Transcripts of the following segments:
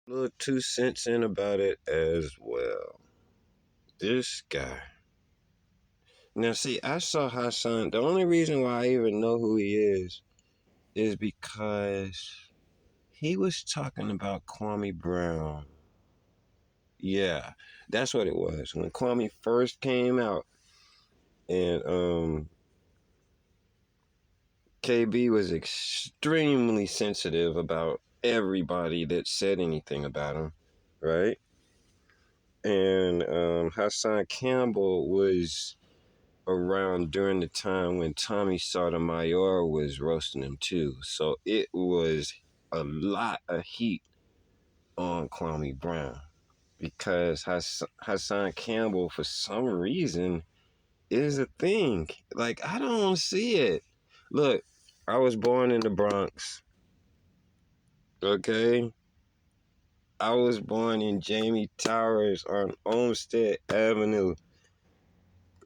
Little 2 cents in about it as well. This guy. Now, see, I saw Hassan. The only reason why I even know who he is because he was talking about Kwame Brown. Yeah, that's what it was. When Kwame first came out, and KB was extremely sensitive about everybody that said anything about him, right? And Hassan Campbell was around during the time when Tommy Sotomayor was roasting him too. So it was a lot of heat on Kwame Brown because Hassan Campbell, for some reason, is a thing. Like, I don't see it. Look, I was born in the Bronx, okay? I was born in Jamie Towers on Olmsted Avenue,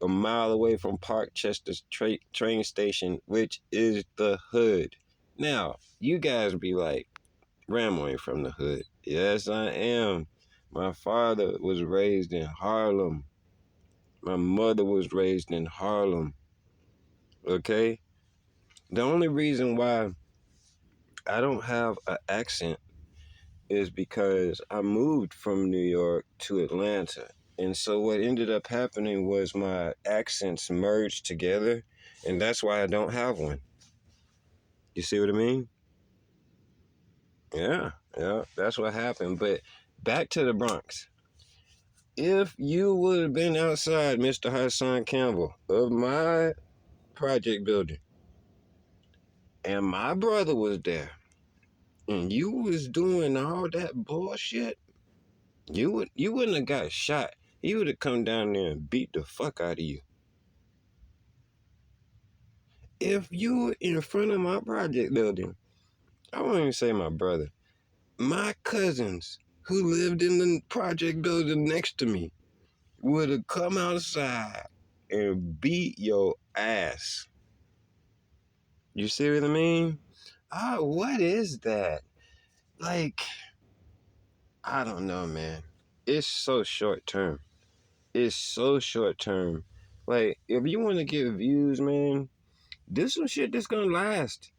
a mile away from Parkchester's train station, which is the hood. Now, you guys be like, Ram ain't from the hood. Yes, I am. My father was raised in Harlem. My mother was raised in Harlem. Okay? The only reason why I don't have an accent is because I moved from New York to Atlanta. And so what ended up happening was my accents merged together, and that's why I don't have one. You see what I mean? Yeah, yeah, that's what happened. But back to the Bronx. If you would have been outside, Mr. Hassan Campbell, of my project building, and my brother was there, and you was doing all that bullshit, you wouldn't have got shot. He would have come down there and beat the fuck out of you. If you were in front of my project building, I won't even say my brother, my cousins who lived in the project building next to me would have come outside and beat your ass. You see what I mean? Ah, what is that? Like, I don't know, man. It's so short term. It's so short term. Like, if you want to get views, man, do some shit that's gonna last.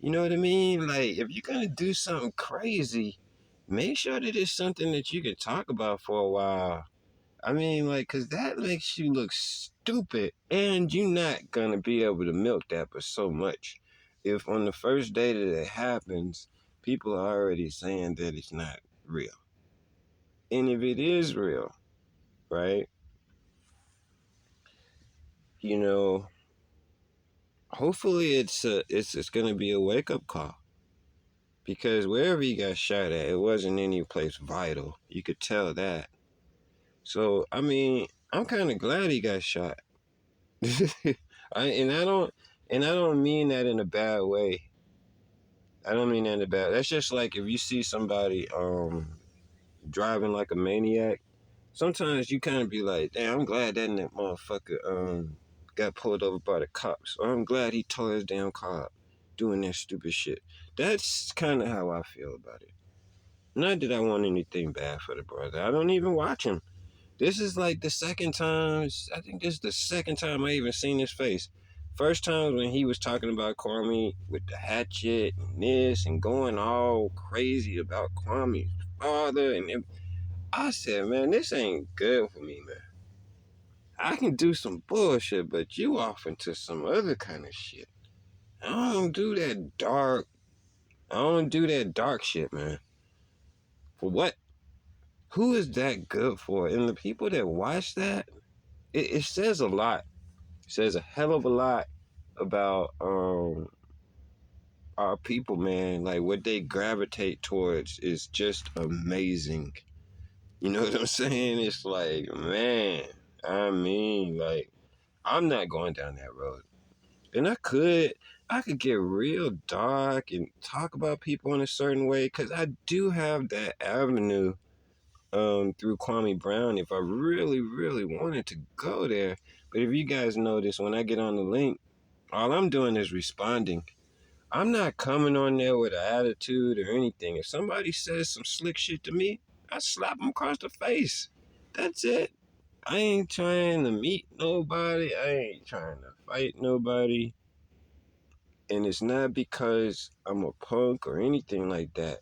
You know what I mean? Like, if you're gonna do something crazy, make sure that it's something that you can talk about for a while. I mean, like, cause that makes you look stupid, and you're not gonna be able to milk that for so much. If on the first day that it happens, people are already saying that it's not real, and if it is real, right? You know, hopefully it's gonna be a wake up call because wherever he got shot at, it wasn't any place vital. You could tell that. So I mean, I'm kind of glad he got shot. And I don't mean that in a bad way. I don't mean that in a bad. That's just like if you see somebody driving like a maniac. Sometimes you kind of be like, damn, I'm glad that motherfucker got pulled over by the cops. Or I'm glad he tore his damn car up doing that stupid shit. That's kind of how I feel about it. Not that I want anything bad for the brother. I don't even watch him. This is like the second time. I think this is the second time I even seen his face. First time when he was talking about Kwame with the hatchet and this and going all crazy about Kwame's father, and I said, man, this ain't good for me, man. I can do some bullshit, but you off into some other kind of shit. I don't do that dark. I don't do that dark shit, man. For what? Who is that good for? And the people that watch that, it says a lot. It says a hell of a lot about our people, man. Like what they gravitate towards is just amazing. You know what I'm saying? It's like, man, I mean, like, I'm not going down that road. And I could get real dark and talk about people in a certain way because I do have that avenue through Kwame Brown if I really, really wanted to go there. But if you guys notice, when I get on the link, all I'm doing is responding. I'm not coming on there with an attitude or anything. If somebody says some slick shit to me, I slap them across the face. That's it. I ain't trying to meet nobody. I ain't trying to fight nobody. And it's not because I'm a punk or anything like that.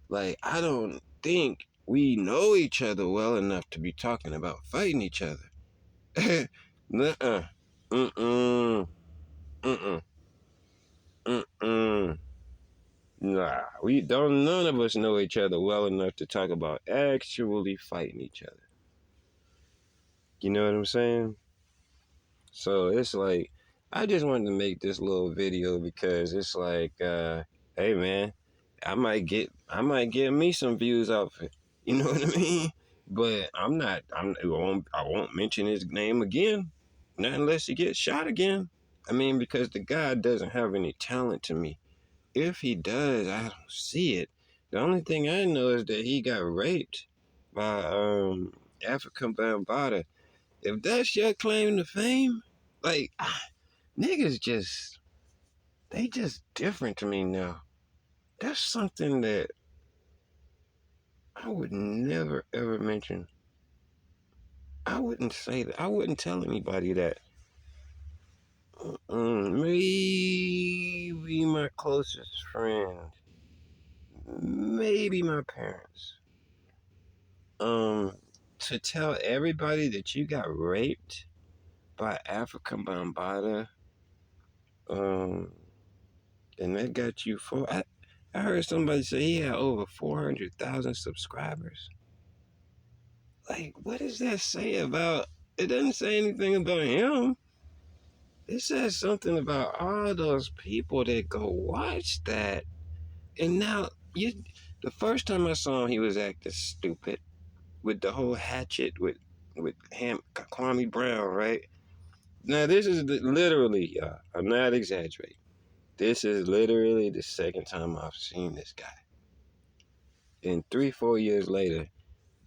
Like, I don't think we know each other well enough to be talking about fighting each other. Nuh-uh. Mm-mm. Mm-mm. Mm-mm. Nah, we don't. None of us know each other well enough to talk about actually fighting each other. You know what I'm saying? So it's like, I just wanted to make this little video because it's like, hey man, I might get me some views off it. You know what I mean? But I'm not. I won't mention his name again, not unless he gets shot again. I mean, because the guy doesn't have any talent to me. If he does, I don't see it. The only thing I know is that he got raped by African Bambaataa. If that's your claim to fame, like niggas just different to me now. That's something that I would never ever mention. I wouldn't say that. I wouldn't tell anybody that. Maybe my closest friend, maybe my parents. Um, to tell everybody that you got raped by African Bambaataa, um, and that got you for. I heard somebody say he had over 400,000 subscribers. Like, what does that say about? It doesn't say anything about him. It says something about all those people that go watch that. And now, the first time I saw him, he was acting stupid with the whole hatchet with Kwame Brown, right? Now, this is literally, I'm not exaggerating. This is literally the second time I've seen this guy. And 3, 4 years later,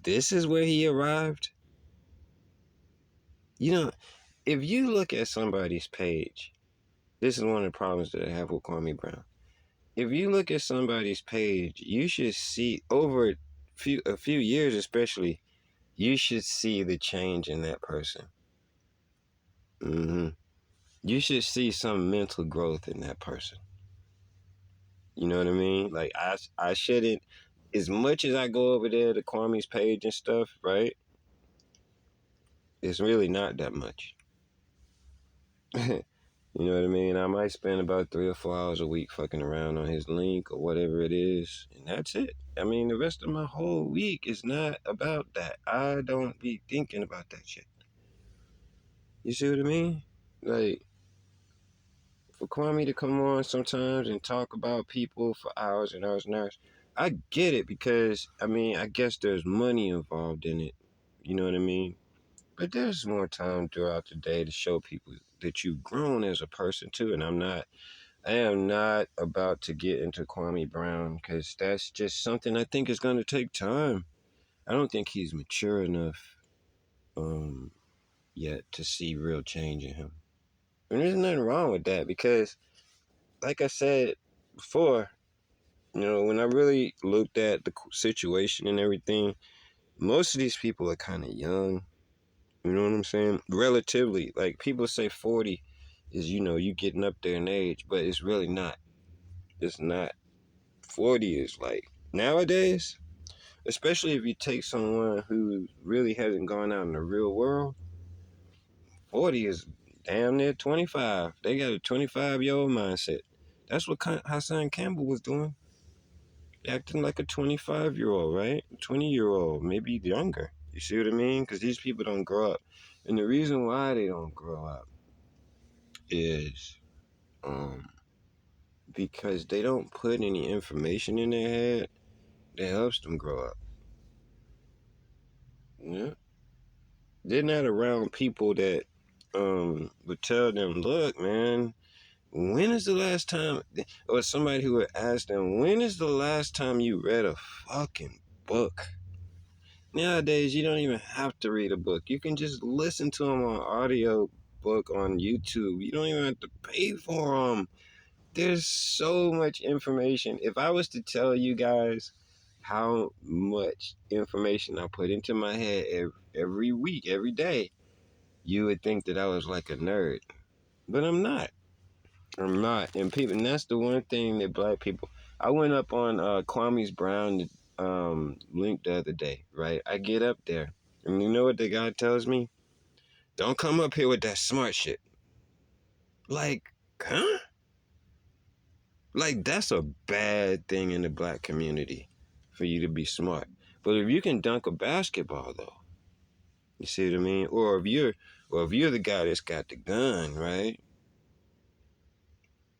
this is where he arrived. You know, if you look at somebody's page, this is one of the problems that I have with Kwame Brown. If you look at somebody's page, you should see over a few years, especially, you should see the change in that person. You should see some mental growth in that person. You know what I mean? Like I shouldn't, as much as I go over there to Kwame's page and stuff, right? It's really not that much. You know what I mean? I might spend about 3 or 4 hours a week fucking around on his link or whatever it is, and that's it. I mean, the rest of my whole week is not about that. I don't be thinking about that shit. You see what I mean? Like, for Kwame to come on sometimes and talk about people for hours and hours and hours, I get it because, I mean, I guess there's money involved in it. You know what I mean? But there's more time throughout the day to show people that you've grown as a person too. And I am not about to get into Kwame Brown because that's just something I think is going to take time. I don't think he's mature enough um, yet to see real change in him. And there's nothing wrong with that because, like I said before, when I really looked at the situation and everything, most of these people are kind of young. You know what I'm saying? Relatively, like people say 40 is, you getting up there in age, but it's really not. It's not. 40 is like nowadays, especially if you take someone who really hasn't gone out in the real world, 40 is damn near 25. They got a 25-year-old mindset. That's what Hassan Campbell was doing. Acting like a 25-year-old, right? 20-year-old, maybe younger. You see what I mean? Because these people don't grow up. And the reason why they don't grow up is um, because they don't put any information in their head that helps them grow up. Yeah. They're not around people that would tell them, look, man, when is the last time, or somebody who would ask them, when is the last time you read a fucking book? Nowadays, you don't even have to read a book. You can just listen to them on audio book on YouTube. You don't even have to pay for them. There's so much information. If I was to tell you guys how much information I put into my head every week, every day, you would think that I was like a nerd. But I'm not. I'm not. And people, and that's the one thing that black people. I went up on Kwame's Brown link the other day, right? I get up there, and you know what the guy tells me? Don't come up here with that smart shit. Like, huh? Like, that's a bad thing in the black community for you to be smart. But if you can dunk a basketball, though, you see what I mean? Or if you're the guy that's got the gun, right?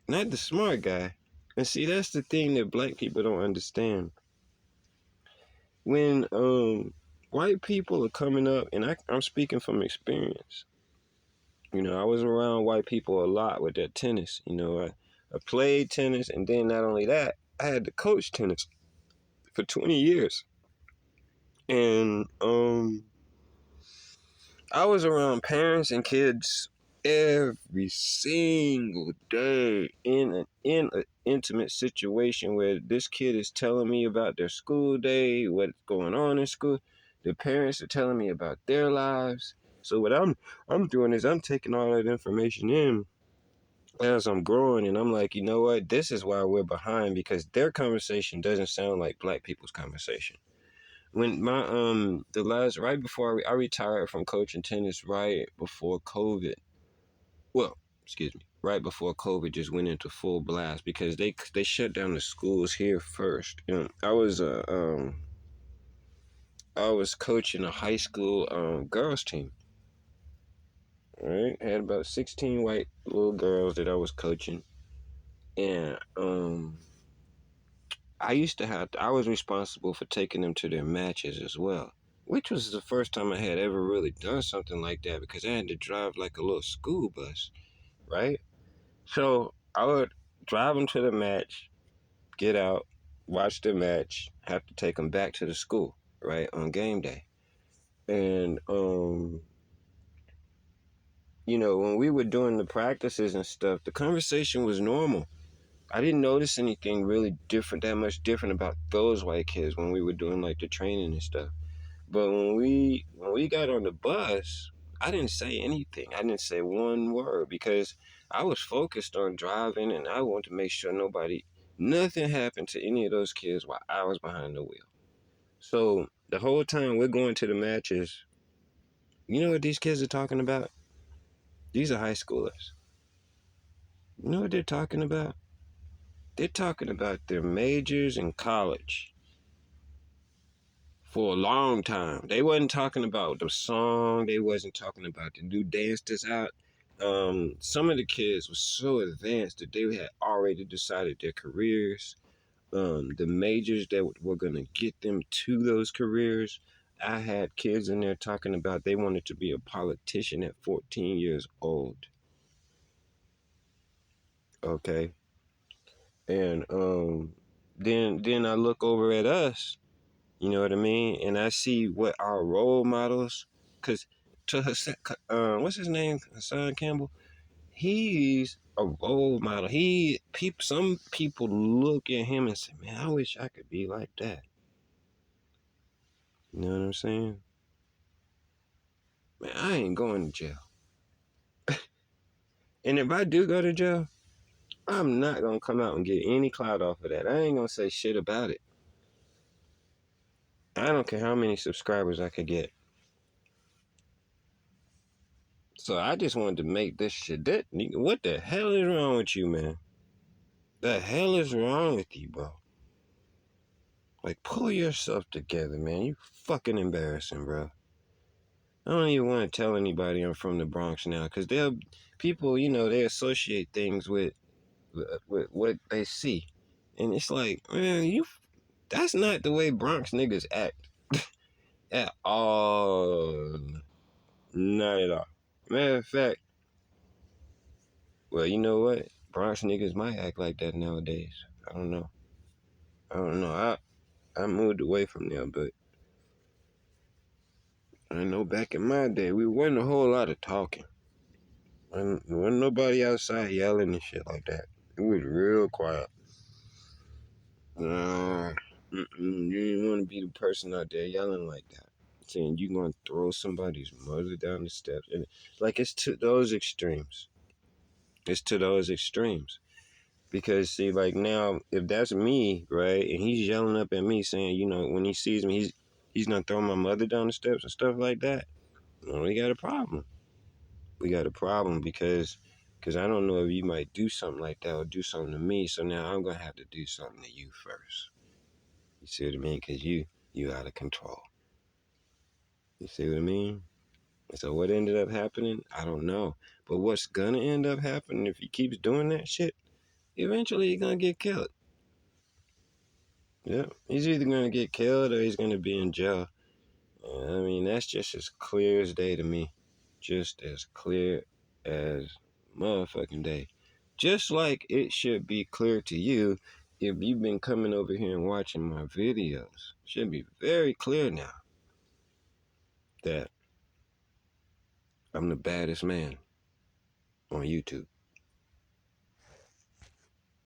Not the smart guy. And see, that's the thing that black people don't understand. When white people are coming up, and I'm speaking from experience. I was around white people a lot with that tennis. I played tennis, and then not only that, I had to coach tennis for 20 years. And I was around parents and kids every single day in an intimate situation where this kid is telling me about their school day, what's going on in school. The parents are telling me about their lives. So what I'm doing is I'm taking all that information in as I'm growing, and I'm like, you know what? This is why we're behind, because their conversation doesn't sound like black people's conversation. When my the last right before I retired from coaching tennis right before COVID. Well, excuse me, right before COVID just went into full blast because they shut down the schools here first. I was coaching a high school girls team. All right, I had about 16 white little girls that I was coaching, and I was responsible for taking them to their matches as well, which was the first time I had ever really done something like that because I had to drive like a little school bus, right? So I would drive them to the match, get out, watch the match, have to take them back to the school, right, on game day. And, when we were doing the practices and stuff, the conversation was normal. I didn't notice anything really different, that much different about those white kids when we were doing like the training and stuff. But when we got on the bus, I didn't say anything. I didn't say one word because I was focused on driving and I wanted to make sure nothing happened to any of those kids while I was behind the wheel. So the whole time we're going to the matches, you know what these kids are talking about? These are high schoolers. You know what they're talking about? They're talking about their majors in college for a long time. They wasn't talking about the song. They wasn't talking about the new dance that's out. Some of the kids were so advanced that they had already decided their careers, the majors that were going to get them to those careers. I had kids in there talking about they wanted to be a politician at 14 years old. Okay. And then I look over at us, you know what I mean? And I see what our role models, because to Hassan, what's his name? Hassan Campbell. He's a role model. Some people look at him and say, "Man, I wish I could be like that." You know what I'm saying? Man, I ain't going to jail. And if I do go to jail, I'm not gonna come out and get any clout off of that. I ain't gonna say shit about it. I don't care how many subscribers I could get. So I just wanted to make this shit. What the hell is wrong with you, man? The hell is wrong with you, bro? Like, pull yourself together, man. You fucking embarrassing, bro. I don't even want to tell anybody I'm from the Bronx now, because people, they associate things with what they see, and it's like, man, that's not the way Bronx niggas act at all. Not at all. Matter of fact, well, you know what? Bronx niggas might act like that nowadays. I don't know. I don't know. I moved away from there, but I know back in my day, we wasn't a whole lot of talking. And wasn't nobody outside yelling and shit like that. It was real quiet. You didn't want to be the person out there yelling like that, saying you gonna throw somebody's mother down the steps, and like it's to those extremes. It's to those extremes. Because see, like now, if that's me, right, and he's yelling up at me saying, when he sees me, he's gonna throw my mother down the steps and stuff like that. Well, we got a problem. We got a problem because I don't know if you might do something like that or do something to me. So now I'm gonna have to do something to you first. You see what I mean? Because you out of control. You see what I mean? So what ended up happening? I don't know. But what's gonna end up happening if he keeps doing that shit? Eventually, he's gonna get killed. Yeah, he's either gonna get killed or he's gonna be in jail. I mean, that's just as clear as day to me. Just as clear as motherfucking day. Just like it should be clear to you if you've been coming over here and watching my videos. It should be very clear now that I'm the baddest man on YouTube.